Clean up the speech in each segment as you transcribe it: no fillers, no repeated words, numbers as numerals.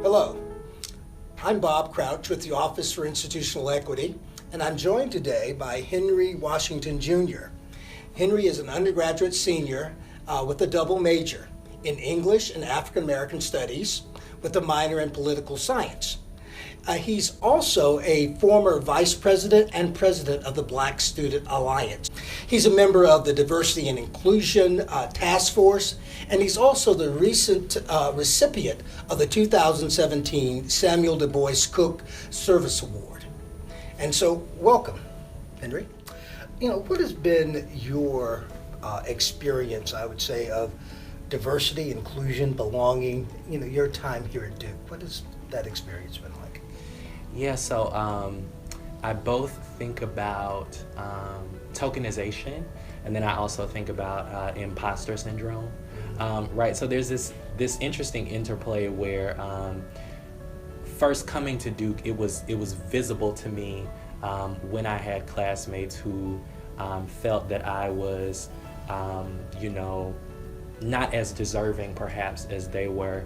Hello, I'm Bob Crouch with the Office for Institutional Equity, and I'm joined today by Henry Washington Jr. Henry is an undergraduate senior with a double major in English and African American Studies with a minor in political science. He's also a former vice president and president of the Black Student Alliance. He's a member of the Diversity and Inclusion Task Force, and he's also the recent recipient of the 2017 Samuel Du Bois Cook Service Award. And so, welcome, Henry. What has been your experience, I would say, of diversity, inclusion, belonging, your time here at Duke? What has that experience been like? Yeah, so I both think about tokenization, and then I also think about imposter syndrome. Right, so there's this interesting interplay where first coming to Duke, it was visible to me when I had classmates who felt that I was, not as deserving perhaps as they were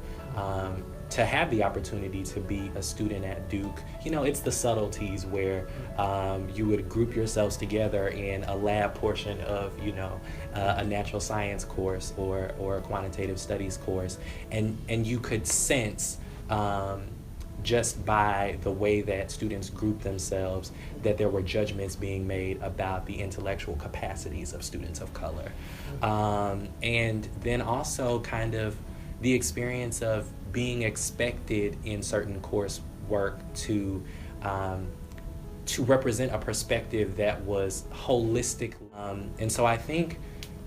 to have the opportunity to be a student at Duke. It's the subtleties where you would group yourselves together in a lab portion of, a natural science course or a quantitative studies course, and you could sense just by the way that students group themselves that there were judgments being made about the intellectual capacities of students of color. And then also kind of the experience of being expected in certain coursework to represent a perspective that was holistic. And so I think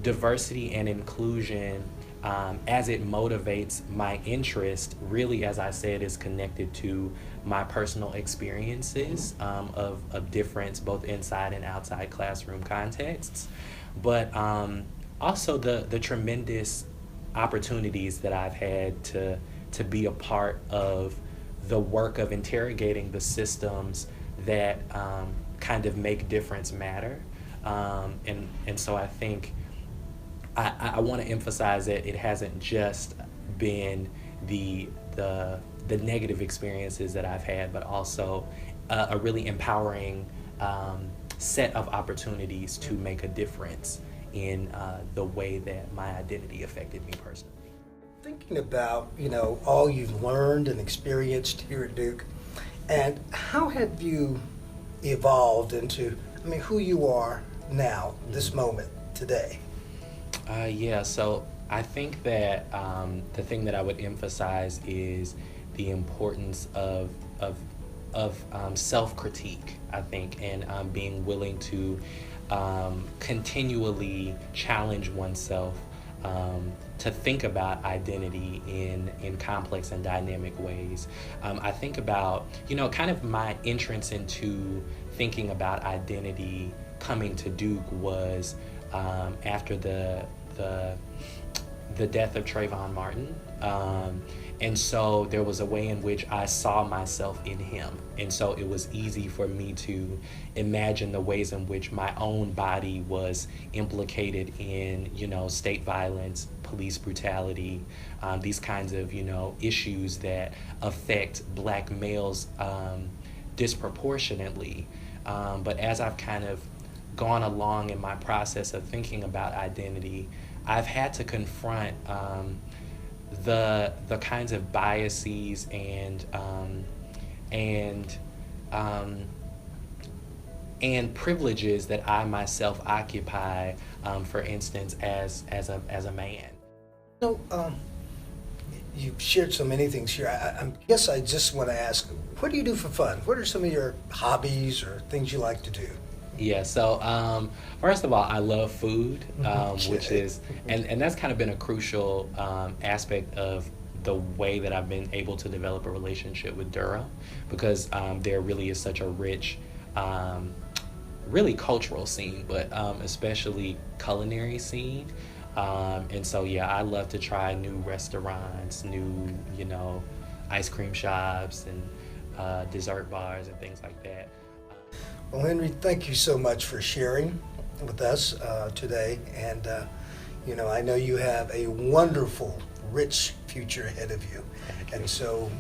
diversity and inclusion, as it motivates my interest, really, as I said, is connected to my personal experiences of difference, both inside and outside classroom contexts, but also the tremendous opportunities that I've had to be a part of the work of interrogating the systems that kind of make difference matter. And so I think I want to emphasize that it hasn't just been the negative experiences that I've had, but also a really empowering set of opportunities to make a difference in the way that my identity affected me personally. Thinking about, all you've learned and experienced here at Duke, and how have you evolved into, who you are now, this moment, today? So I think that the thing that I would emphasize is the importance of self-critique, I think, and being willing to continually challenge oneself to think about identity in complex and dynamic ways. I think about, kind of my entrance into thinking about identity coming to Duke was after the death of Trayvon Martin. And so there was a way in which I saw myself in him. And so it was easy for me to imagine the ways in which my own body was implicated in, state violence, police brutality, these kinds of, issues that affect Black males disproportionately. But as I've kind of gone along in my process of thinking about identity, I've had to confront the kinds of biases and privileges that I myself occupy, for instance, as a man. You've shared so many things here. I guess I just want to ask, what do you do for fun? What are some of your hobbies or things you like to do? Yeah, so first of all, I love food, which is, and that's kind of been a crucial aspect of the way that I've been able to develop a relationship with Durham, because there really is such a rich, really cultural scene, but especially culinary scene. And so, yeah, I love to try new restaurants, new, ice cream shops and dessert bars and things like that. Well, Henry, thank you so much for sharing with us today. And You know, I know you have a wonderful, rich future ahead of you. And so,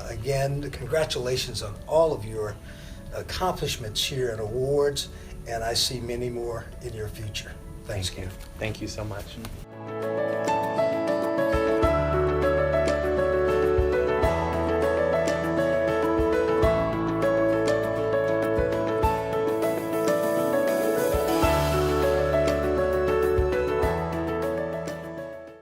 again, congratulations on all of your accomplishments here and awards, and I see many more in your future. Thank you. Thank you so much.